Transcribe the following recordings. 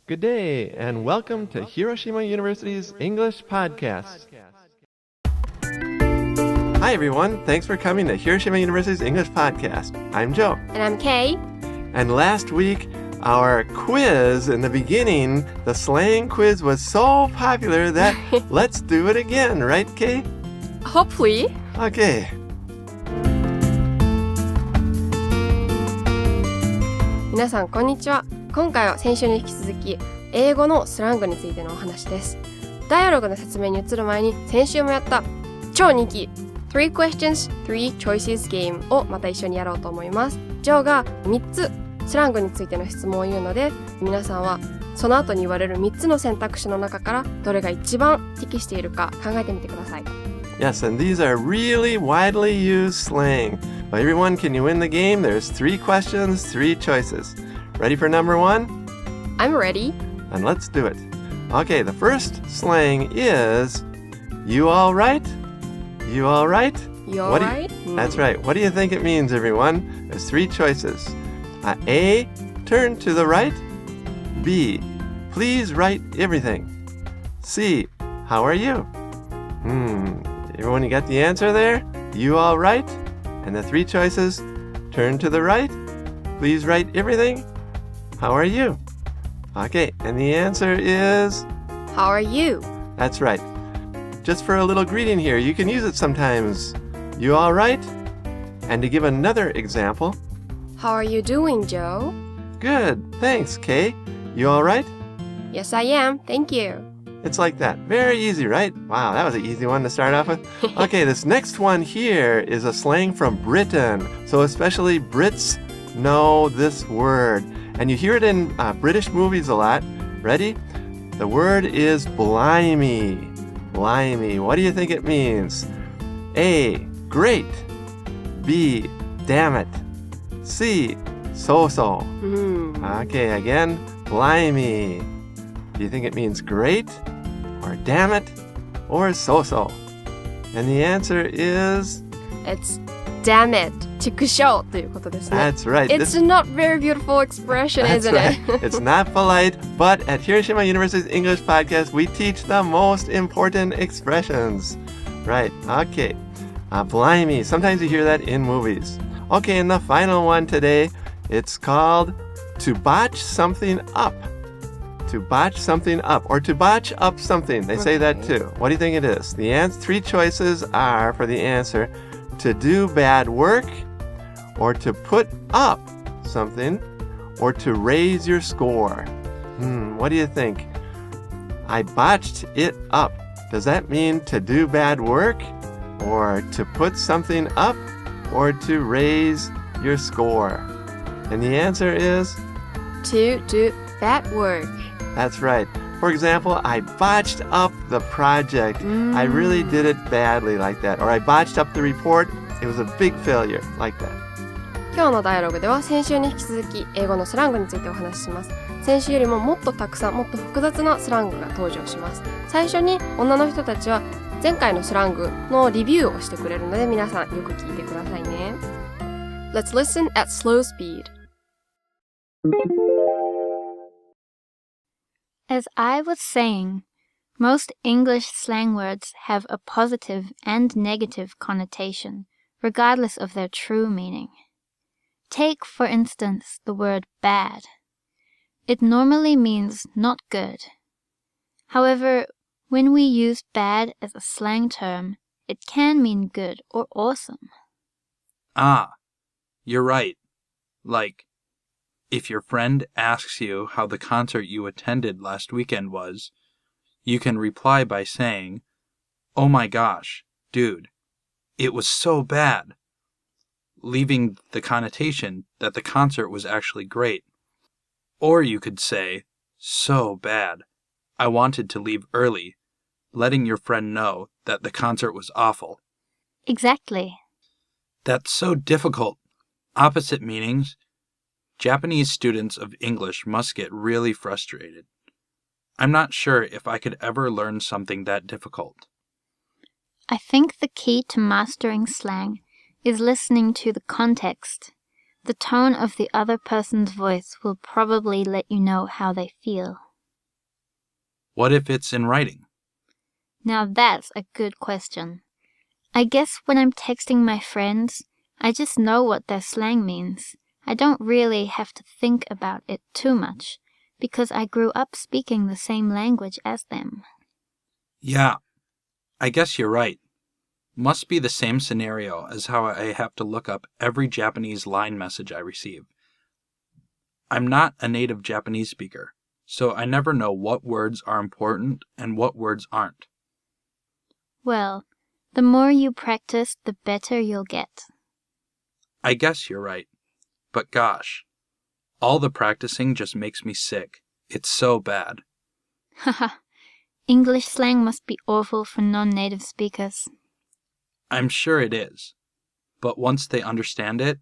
Good day, and welcome to Hiroshima University's English Podcast. Hi, everyone. Thanks for coming to Hiroshima University's English Podcast. I'm Joe. And I'm Kay. And last week, our quiz in the beginning, the slang quiz was so popular that let's do it again, right, Kay? Hopefully. Okay. 皆さん、こんにちは。今回は先週に引き続き、英語のスラングについてのお話です。ダイアログの説明に移る前に、先週もやった超人気 3 questions, 3 choices game をまた一緒にやろうと思います。ジョーが3つスラングについての質問を言うので、皆さんはその後に言われる3つの選択肢の中からどれが一番適しているか考えてみてください。Yes, and these are really widely used slang. But everyone, can you win the game? There's 3 questions, 3 choices. Ready for number 1? I'm ready. And let's do it. Okay, the first slang is, you all right? You all right? You all right? That's right. What do you think it means, everyone? There's 3 choices. A, turn to the right. B, please write everything. C, how are you? Everyone, you got the answer there? You all right? And the 3 choices, turn to the right. Please write everything. How are you? Okay, and the answer is... How are you? That's right. Just for a little greeting here, you can use it sometimes. You all right? And to give another example... How are you doing, Joe? Good, thanks, Kay. You all right? Yes, I am. Thank you. It's like that. Very easy, right? Wow, that was an easy one to start off with. Okay, this next one here is a slang from Britain. So especially Brits know this word. And you hear it in British movies a lot. Ready? The word is Blimey. Blimey. What do you think it means? A, great. B, damn it. C, so-so. Okay, again, Blimey. Do you think it means great, or damn it, or so-so? And the answer is... It's damn it. 畜生ということですね。That's right. It's not very beautiful expression, isn't right. it? It's not polite, but at Hiroshima University's English Podcast, we teach the most important expressions. Right, okay. Blimey. Sometimes you hear that in movies. Okay, and the final one today, it's called to botch something up. To botch something up, or to botch up something. They say that too. What do you think it is? The 3 choices are, for the answer, to do bad work, or to put up something, or to raise your score. What do you think? I botched it up. Does that mean to do bad work, or to put something up, or to raise your score? And the answer is... To do bad work. That's right. For example, I botched up the project. I really did it badly like that. Or I botched up the report. It was a big failure like that. 今日のダイアログでは先週に引き続き英語のスラングについてお話しします。先週よりももっとたくさんもっと複雑なスラングが登場します。最初に女の人たちは前回のスラングのリビューをしてくれるので皆さんよく聞いてくださいね。Let's listen at slow speed. As I was saying, most English slang words have a positive and negative connotation, regardless of their true meaning. Take, for instance, the word bad. It normally means not good. However, when we use bad as a slang term, it can mean good or awesome. Ah, you're right. Like, if your friend asks you how the concert you attended last weekend was, you can reply by saying, "Oh my gosh, dude, it was so bad," leaving the connotation that the concert was actually great. Or you could say, "So bad, I wanted to leave early," letting your friend know that the concert was awful. Exactly. That's so difficult. Opposite meanings. Japanese students of English must get really frustrated. I'm not sure if I could ever learn something that difficult. I think the key to mastering slang is listening to the context. The tone of the other person's voice will probably let you know how they feel. What if it's in writing? Now that's a good question. I guess when I'm texting my friends, I just know what their slang means. I don't really have to think about it too much, because I grew up speaking the same language as them. Yeah, I guess you're right. Must be the same scenario as how I have to look up every Japanese line message I receive. I'm not a native Japanese speaker, so I never know what words are important and what words aren't. Well, the more you practice, the better you'll get. I guess you're right. But gosh, all the practicing just makes me sick. It's so bad. Haha, English slang must be awful for non-native speakers. I'm sure it is. But once they understand it,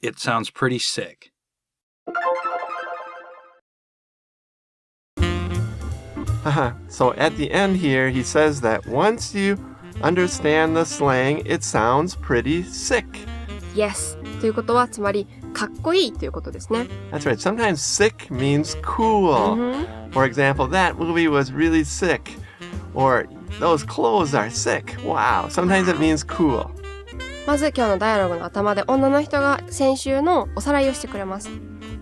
it sounds pretty sick. So at the end here, he says that once you understand the slang, it sounds pretty sick. Yes ということはつまりかっこいいということですね。That's right. Sometimes sick means cool. For example, that movie was really sick. Or those clothes are sick. Wow. Sometimes it means cool. まず今日のダイアログの頭で女の人が先週のおさらいをしてくれます。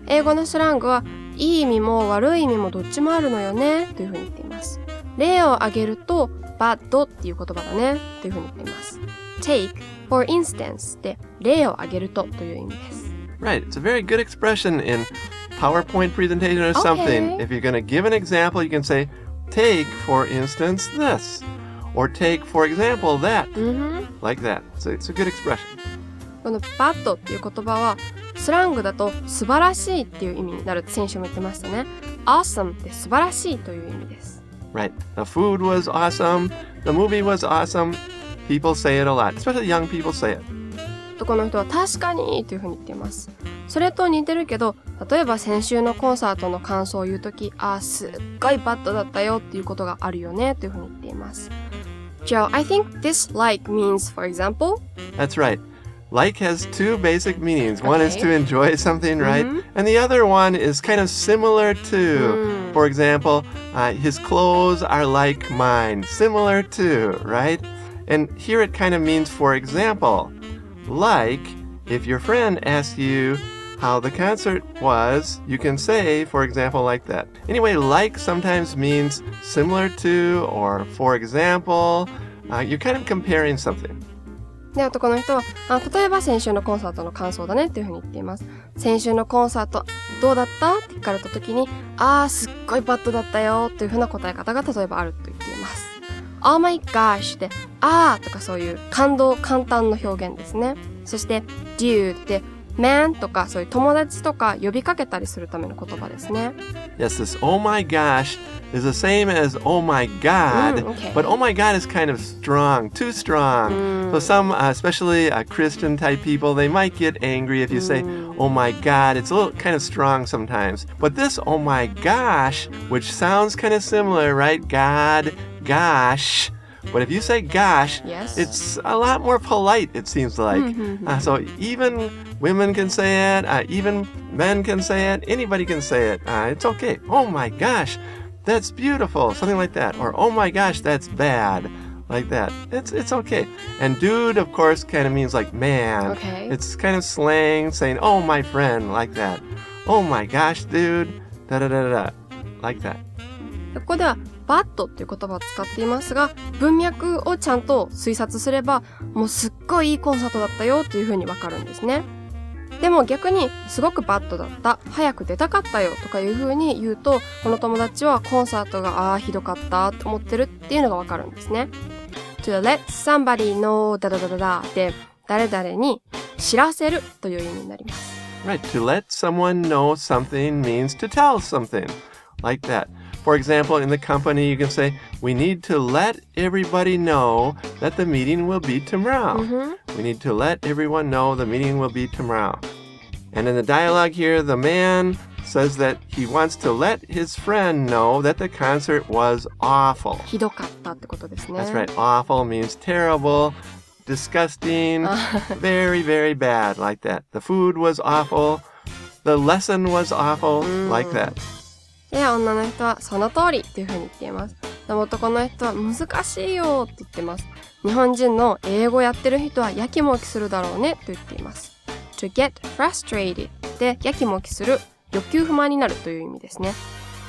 英語のスラングはいい意味も悪い意味もどっちもあるのよねというふうに言っています。例を挙げると bad っていう言葉だねというふうに言っています。take for instance で例を挙げるとという意味です。Right. It's a very good expression in PowerPoint presentation or something. If you're going to give an example, you can say, take, for instance, this. Or take, for example, that. Like that. So it's a good expression. この bad っていう言葉はスラングだと素晴らしいっていう意味になるって先週も言ってましたね。awesome って素晴らしいという意味です。Right. The food was awesome. The movie was awesome. People say it a lot. Especially young people say it. 男の人は確かにというふうに言っています。それと似てるけど、例えば先週のコンサートの感想を言うとき、すっごいバッドだったよっていうことがあるよねというふうに言っています。Joe, I think dislike means, for example. That's right. Like has two basic meanings. One is to enjoy something, right? And the other one is kind of similar to. For example, his clothes are like mine. Similar to, right? And here it kind of means, for example, like if your friend asks you how the concert was, you can say, for example, like that. Anyway, like sometimes means similar to or for example. You're kind of comparing something. で、男の人は、例えば先週のコンサートの感想だねっていうふうに言っています。先週のコンサートどうだったって聞かれた時に、すっごいバッドだったよというふうな答え方が例えばあると言っています。Oh my gosh で、とかそういう感動、簡単の表現ですね。そして、dude って、man とかそういう友達とか呼びかけたりするための言葉ですね。Yes, this oh my gosh is the same as oh my god, but oh my god is kind of strong, too strong. So some, especially Christian type people, they might get angry if you say oh my god. It's a little kind of strong sometimes. But this oh my gosh, which sounds kind of similar, right? God, gosh. But if you say gosh, it's a lot more polite, it seems like. So even women can say it, even men can say it, anybody can say it. It's okay. Oh my gosh, that's beautiful. Something like that. Or oh my gosh, that's bad. Like that. It's okay. And dude, of course, kind of means like man. It's kind of slang saying, oh my friend, like that. Oh my gosh, dude. Da-da-da-da. Like that. ここではバッドっていう言葉を使っていますが、文脈をちゃんと推察すれば、もうすっごいいいコンサートだったよというふうにわかるんですね。でも逆にすごくバッドだった、早く出たかったよとかいうふうに言うと、この友達はコンサートがひどかったと思ってるっていうのがわかるんですね。To let somebody know ダダダダダで誰々に知らせるという意味になります。Right, to let someone know something means to tell something. Like that. For example, in the company, you can say, we need to let everybody know that the meeting will be tomorrow. We need to let everyone know the meeting will be tomorrow. And in the dialogue here, the man says that he wants to let his friend know that the concert was awful. ひどかったってことですね。That's right. Awful means terrible, disgusting, very, very bad, like that. The food was awful. The lesson was awful, like that. で、女の人はその通りっていう風に言っています。でも男の人は難しいよって言ってます。日本人の英語やってる人はやきもきするだろうねと言っています。To get frustrated でやきもきする、欲求不満になるという意味ですね。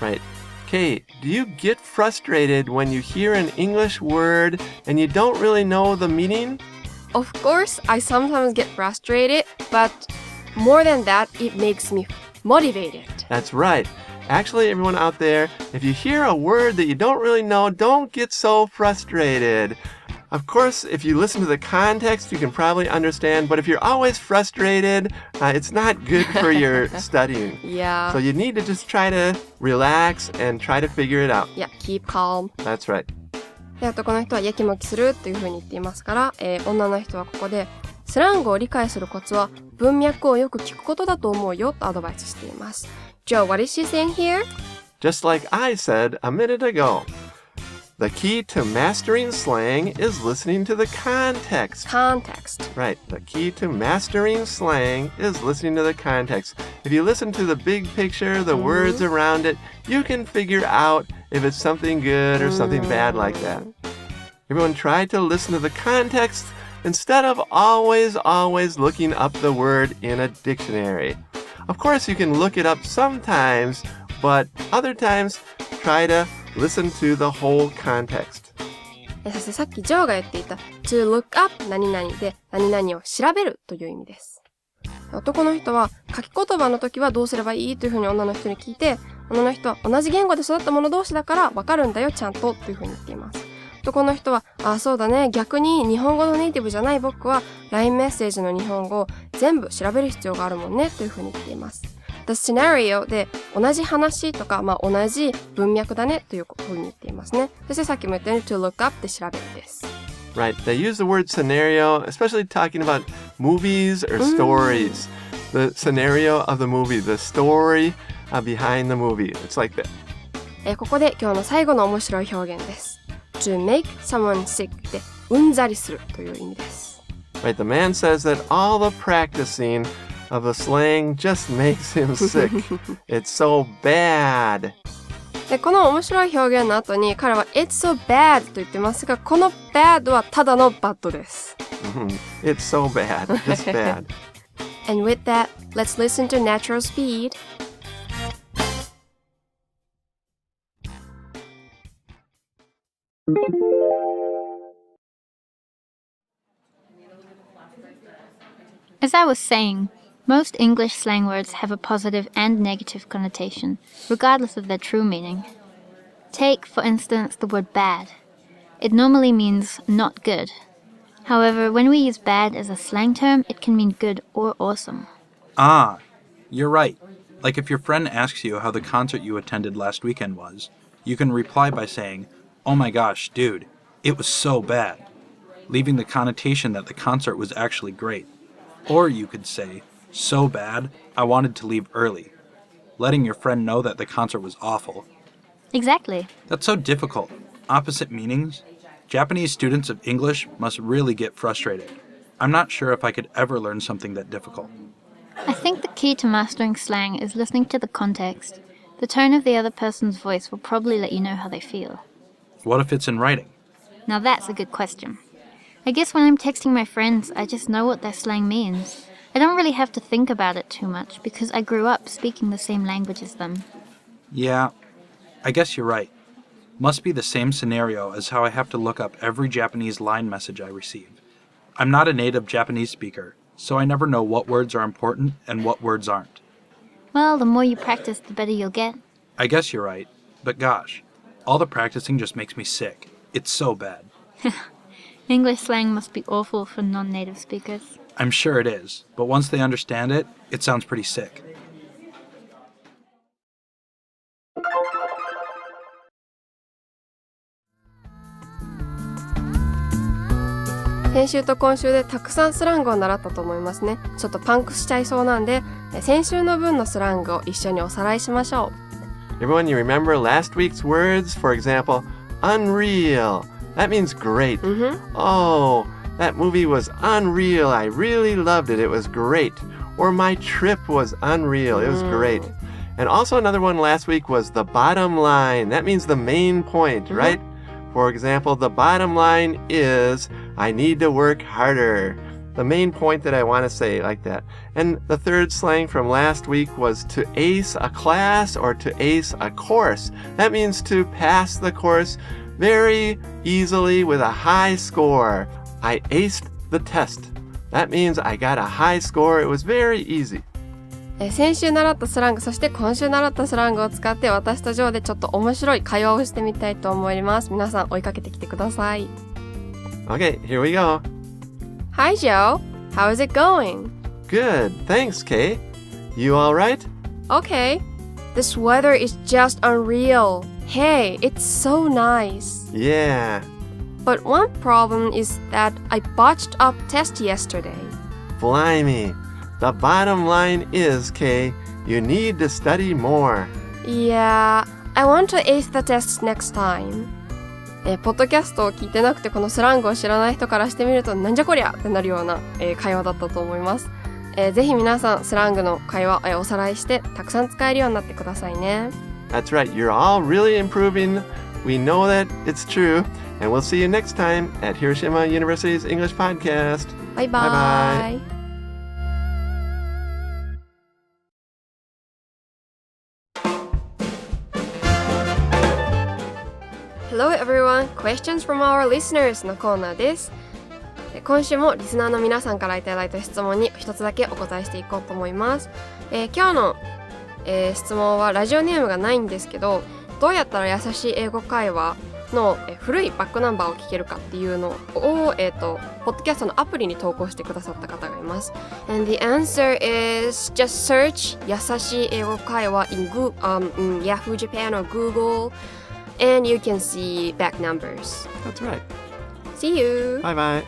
Right. Kate, do you get frustrated when you hear an English word and you don't really know the meaning? Of course, I sometimes get frustrated, but more than that, it makes me motivated. That's right. Actually, everyone out there, if you hear a word that you don't really know, don't get so frustrated. Of course, if you listen to the context, you can probably understand, but if you're always frustrated, it's not good for your studying. Yeah. So you need to just try to relax and try to figure it out. Yeah, keep calm. That's right. で、男の人はやきもきするっていう風に言っていますから、女の人はここでスラングを理解するコツは文脈をよく聞くことだと思うよとアドバイスしています。Joe, what is she saying here? Just like I said a minute ago. The key to mastering slang is listening to the context. Context. Right. The key to mastering slang is listening to the context. If you listen to the big picture, the words around it, you can figure out if it's something good or something bad like that. Everyone try to listen to the context instead of always looking up the word in a dictionary. Of course, you can look it up sometimes, but other times, try to listen to the whole context. そしてさっきジョーが言っていた to look up 何々で何々を調べるという意味です。男の人は書き言葉の時はどうすればいいというふうに女の人に聞いて、女の人は同じ言語で育った者同士だから分かるんだよちゃんとというふうに言っています。男の人は、そうだね、逆に日本語のネイティブじゃない僕は LINE メッセージの日本語を全部調べる必要があるもんねというふうに言っています。The scenario で同じ話とか、同じ文脈だねというふうに言っていますね。そしてさっきも言ったように to look up で調べるです。Right. They use the word scenario, especially talking about movies or stories. The scenario of the movie, the story behind the movie. It's like that. ここで今日の最後の面白い表現です。To make someone sick でうんざりするという意味です。Right. The man says that all the practicing of the slang just makes him sick. It's so bad. で、この面白い表現の後に彼は It's so bad と言ってますが、この bad はただのバッドです。It's so bad. Just bad. And with that, let's listen to natural speed. As I was saying, most English slang words have a positive and negative connotation, regardless of their true meaning. Take, for instance, the word bad. It normally means not good. However, when we use bad as a slang term, it can mean good or awesome. Ah, you're right. Like if your friend asks you how the concert you attended last weekend was, you can reply by saying, "Oh my gosh, dude, it was so bad," leaving the connotation that the concert was actually great. Or you could say, "So bad, I wanted to leave early," letting your friend know that the concert was awful. Exactly. That's so difficult. Opposite meanings. Japanese students of English must really get frustrated. I'm not sure if I could ever learn something that difficult. I think the key to mastering slang is listening to the context. The tone of the other person's voice will probably let you know how they feel. What if it's in writing? Now that's a good question. I guess when I'm texting my friends, I just know what their slang means. I don't really have to think about it too much because I grew up speaking the same language as them. Yeah, I guess you're right. Must be the same scenario as how I have to look up every Japanese line message I receive. I'm not a native Japanese speaker, so I never know what words are important and what words aren't. Well, the more you practice, the better you'll get. I guess you're right, but gosh, all the practicing just makes me sick. It's so bad. English slang must be awful for non-native speakers. I'm sure it is, but once they understand it, it sounds pretty sick. 先週と今週でたくさんスラングを習ったと思いますね。ちょっとパンクしちゃいそうなんで、先週の分のスラングを一緒におさらいしましょう。Everyone, you remember last week's words? For example, unreal. That means great. Oh, that movie was unreal. I really loved it. It was great. Or my trip was unreal. It was great. And also another one last week was the bottom line. That means the main point, right? For example, the bottom line is I need to work harder. The main point that I want to say like that. And the third slang from last week was to ace a class or to ace a course. That means to pass the course very easily with a high score. I aced the test. That means I got a high score. It was very easy. 先週習ったスラング、そして今週習ったスラングを使って私とジョーでちょっと面白い会話をしてみたいと思います。皆さん追いかけてきてください。Okay, here we go. Hi Joe, how is it going? Good, thanks, Kay. You all right? Okay. This weather is just unreal. Hey, it's so nice. Yeah. But one problem is that I botched up test yesterday. Blimey. The bottom line is, Kay, you need to study more. Yeah, I want to ace the test next time. ポッドキャストを聞いてなくてこのスラングを知らない人からしてみるとなんじゃこりゃってなるような、会話だったと思います。ぜひ皆さんスラングの会話、おさらいしてたくさん使えるようになってくださいね。That's right, you're all really improving. We know that it's true. And we'll see you next time at Hiroshima University's English Podcast. バイバイ。Hello everyone, questions from our listeners のコーナーです。今週もリスナーの皆さんからいただいた質問に一つだけお答えしていこうと思います。今日の、質問はラジオネームがないんですけど、どうやったら優しい英語会話の古いバックナンバーを聞けるかっていうのを、ポッドキャストのアプリに投稿してくださった方がいます。And the answer is just search 優しい英語会話 in Yahoo Japan or Google and you can see back numbers. That's right. See you! Bye-bye.